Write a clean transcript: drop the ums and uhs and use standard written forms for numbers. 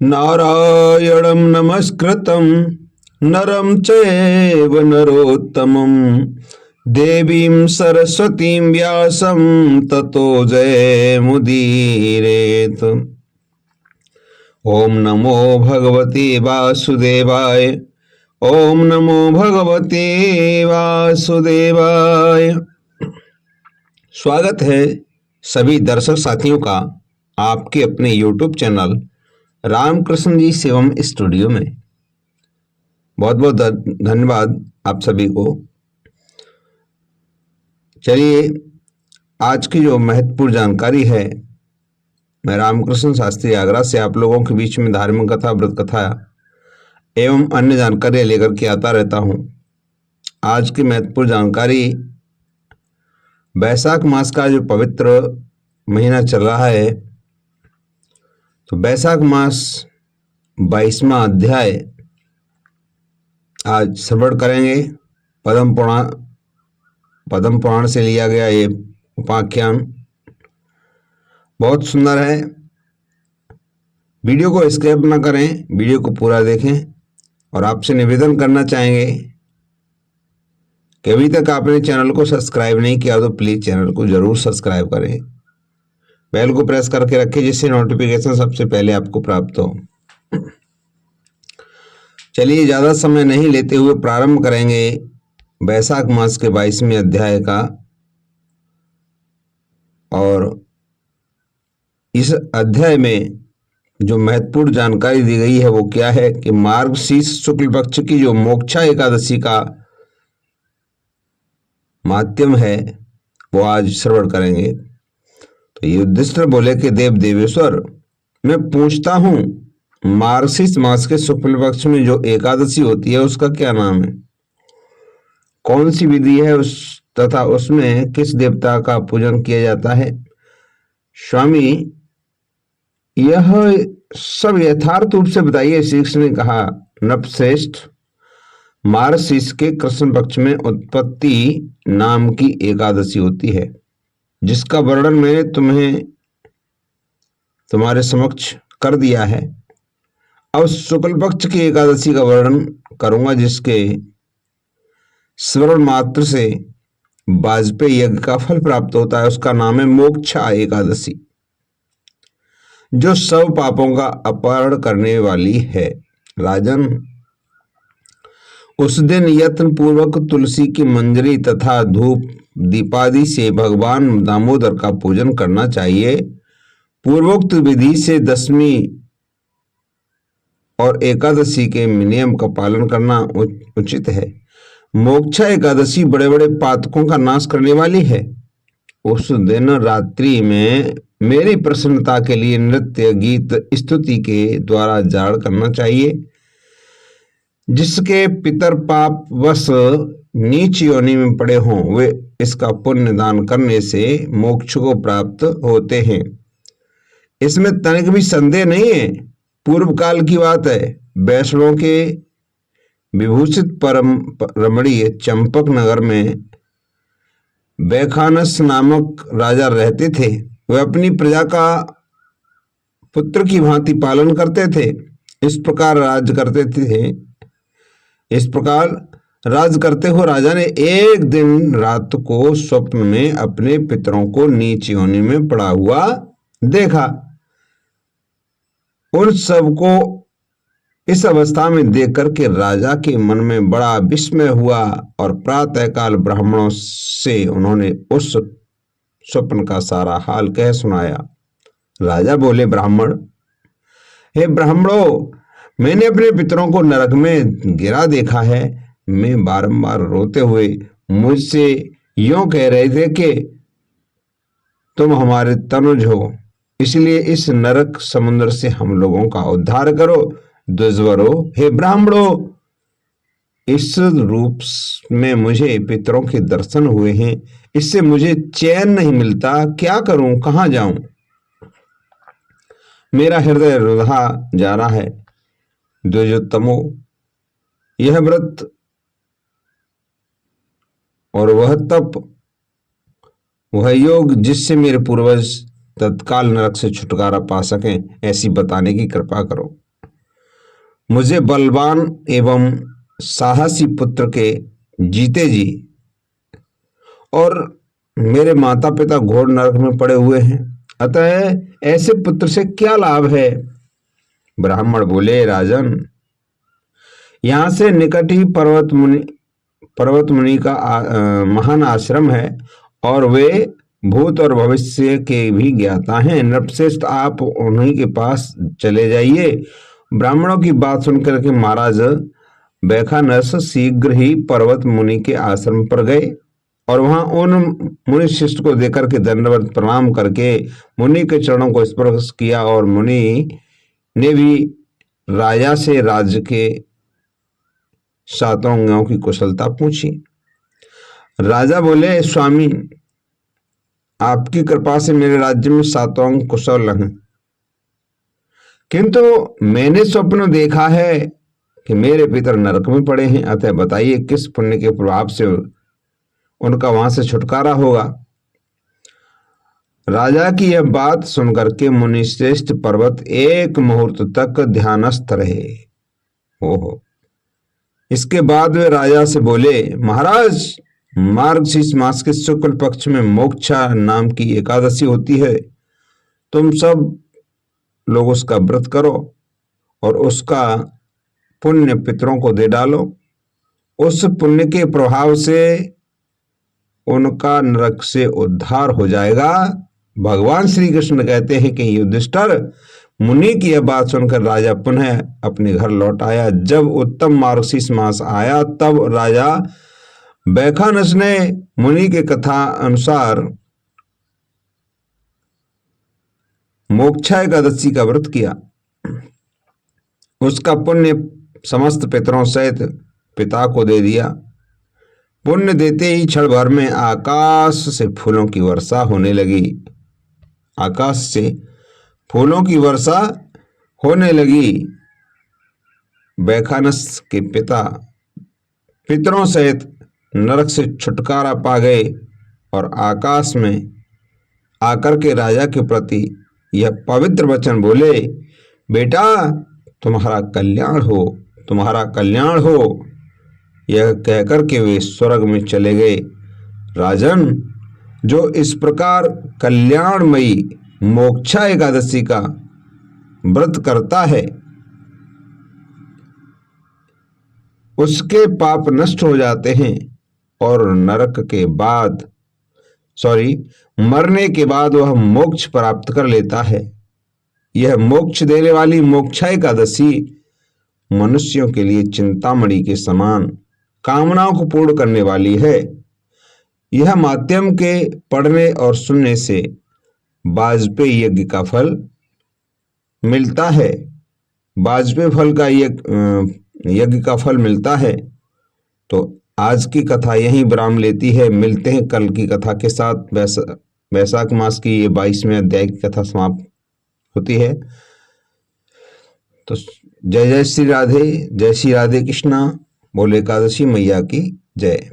नारायणं नमस्कृतं नरं चैव नरोत्तमं देवीं सरस्वतीं व्यासं ततो जयमुदीरयेत्। ओम नमो भगवते वासुदेवाय। ओम नमो भगवते वासुदेवाय। स्वागत है सभी दर्शक साथियों का आपके अपने YouTube चैनल रामकृष्ण जी शिवम स्टूडियो में। बहुत बहुत धन्यवाद आप सभी को। चलिए, आज की जो महत्वपूर्ण जानकारी है, मैं रामकृष्ण शास्त्री आगरा से आप लोगों के बीच में धार्मिक कथा, व्रत कथा एवं अन्य जानकारियां लेकर के आता रहता हूं। आज की महत्वपूर्ण जानकारी, वैशाख मास का जो पवित्र महीना चल रहा है, तो वैशाख मास 22वां अध्याय आज श्रवण करेंगे। पद्म पुराण से लिया गया ये उपाख्यान बहुत सुंदर है। वीडियो को स्किप न करें, वीडियो को पूरा देखें। और आपसे निवेदन करना चाहेंगे कि अभी तक आपने चैनल को सब्सक्राइब नहीं किया तो प्लीज चैनल को जरूर सब्सक्राइब करें, बेल को प्रेस करके रखें जिससे नोटिफिकेशन सबसे पहले आपको प्राप्त हो। चलिए, ज्यादा समय नहीं लेते हुए प्रारंभ करेंगे वैशाख मास के 22वें अध्याय का। और इस अध्याय में जो महत्वपूर्ण जानकारी दी गई है वो क्या है कि मार्गशीर्ष शुक्ल पक्ष की जो मोक्षा एकादशी का माध्यम है वो आज श्रवण करेंगे। तो युधिष्ठिर बोले कि देव देवेश्वर, मैं पूछता हूं, मार्गशीर्ष मास के शुक्ल पक्ष में जो एकादशी होती है उसका क्या नाम है, कौन सी विधि है तथा उसमें किस देवता का पूजन किया जाता है। स्वामी, यह सब यथार्थ रूप से बताइए। श्री कृष्ण ने कहा, नपश्रेष्ठ, मार्गशीर्ष के कृष्ण पक्ष में उत्पत्ति नाम की एकादशी होती है, जिसका वर्णन मैंने तुम्हारे समक्ष कर दिया है। अब शुक्ल पक्ष की एकादशी का वर्णन करूंगा, जिसके स्मरण मात्र से वाजपेयी यज्ञ का फल प्राप्त होता है। उसका नाम है मोक्षा एकादशी, जो सब पापों का अपहरण करने वाली है। राजन, उस दिन यत्न पूर्वक तुलसी की मंजरी तथा धूप दीपादि से भगवान दामोदर का पूजन करना चाहिए। पूर्वोक्त विधि से दशमी और एकादशी के नियम का पालन करना उचित है। मोक्षा एकादशी बड़े बड़े पातकों का नाश करने वाली है। उस दिन रात्रि में मेरी प्रसन्नता के लिए नृत्य, गीत, स्तुति के द्वारा जाड़ करना चाहिए। जिसके पितर पाप वश नीच योनि में पड़े हों, वे इसका पुण्य दान करने से मोक्ष को प्राप्त होते हैं। इसमें तनिक भी संदेह नहीं है। पूर्व काल की बात है। वैष्णवों के विभूषित परम रमणीय चंपक नगर में बैखानस नामक राजा रहते थे। वे अपनी प्रजा का पुत्र की भांति पालन करते थे। इस प्रकार राज करते हो राजा ने एक दिन रात को स्वप्न में अपने पितरों को नीच योनि में पड़ा हुआ देखा। उन सबको इस अवस्था में देखकर के राजा के मन में बड़ा विस्मय हुआ और प्रातःकाल ब्राह्मणों से उन्होंने उस स्वप्न का सारा हाल कह सुनाया। राजा बोले, ब्राह्मण, हे ब्राह्मणों, मैंने अपने पितरों को नरक में गिरा देखा है। मैं बारंबार रोते हुए मुझसे यूं कह रहे थे कि तुम हमारे तनुज हो, इसलिए इस नरक समुद्र से हम लोगों का उद्धार करो। द्विजवरो, हे ब्राह्मणों, इस रूप में मुझे पितरों के दर्शन हुए हैं। इससे मुझे चैन नहीं मिलता। क्या करूं, कहां जाऊं? मेरा हृदय रुधा जा रहा है। द्विजोत्तमो, यह व्रत और वह तप, वह योग जिससे मेरे पूर्वज तत्काल नरक से छुटकारा पा सकें, ऐसी बताने की कृपा करो। मुझे बलवान एवं साहसी पुत्र के जीते जी और मेरे माता पिता घोर नरक में पड़े हुए हैं, अतः ऐसे पुत्र से क्या लाभ है। ब्राह्मण बोले, राजन, यहाँ से निकट ही पर्वत मुनि का महान आश्रम है और वे भूत और भविष्य के भी ज्ञाता हैं। नृपश्रेष्ठ, आप उन्हीं के पास चले जाइए। ब्राह्मणों की बात सुनकर के महाराज बैखानस शीघ्र ही पर्वत मुनि के आश्रम पर गए और वहां उन मुनि शिष्ट को देकर के दंडवत प्रणाम करके मुनि के चरणों को स्पर्श किया और मुनि ने भी राजा से राज्य के सातों अंगों की कुशलता पूछी। राजा बोले, स्वामी, आपकी कृपा से मेरे राज्य में सातों अंग कुशल हैं, किंतु मैंने स्वप्न देखा है कि मेरे पितर नरक में पड़े हैं, अतः बताइए किस पुण्य के प्रभाव से उनका वहां से छुटकारा होगा। राजा की यह बात सुनकर के मुनि श्रेष्ठ पर्वत एक मुहूर्त तक ध्यानस्थ रहे। ओहो। इसके बाद वे राजा से बोले, महाराज, मार्गशीर्ष मास के शुक्ल पक्ष में मोक्षा नाम की एकादशी होती है, तुम सब लोग उसका व्रत करो और उसका पुण्य पितरों को दे डालो। उस पुण्य के प्रभाव से उनका नरक से उद्धार हो जाएगा। भगवान श्री कृष्ण कहते हैं कि युधिष्ठिर, मुनि की यह बात सुनकर राजा पुनः अपने घर लौट आया। जब उत्तम मार्गशीर्ष मास आया तब राजा बैखानस ने मुनि के कथा अनुसार मोक्षा एकादशी का व्रत किया। उसका पुण्य समस्त पितरों सहित पिता को दे दिया। पुण्य देते ही क्षण भर में आकाश से फूलों की वर्षा होने लगी। आकाश से फूलों की वर्षा होने लगी। बैखानस के पिता पितरों सहित नरक से छुटकारा पा गए और आकाश में आकर के राजा के प्रति यह पवित्र वचन बोले, बेटा, तुम्हारा कल्याण हो, तुम्हारा कल्याण हो। यह कहकर के वे स्वर्ग में चले गए। राजन, जो इस प्रकार कल्याणमयी मोक्षा एकादशी का व्रत करता है, उसके पाप नष्ट हो जाते हैं और नरक के बाद मरने के बाद वह मोक्ष प्राप्त कर लेता है। यह मोक्ष देने वाली मोक्षा एकादशी मनुष्यों के लिए चिंतामणि के समान कामनाओं को पूर्ण करने वाली है। यह माध्यम के पढ़ने और सुनने से वाजपेयी यज्ञ का फल मिलता है। वाजपेयी फल का यज्ञ का फल मिलता है। तो आज की कथा यहीं विराम लेती है। मिलते हैं कल की कथा के साथ। वैशाख मास की ये 22वें अध्याय की कथा समाप्त होती है। तो जय जय श्री राधे, जय श्री राधे कृष्णा। बोले एकादशी मैया की जय।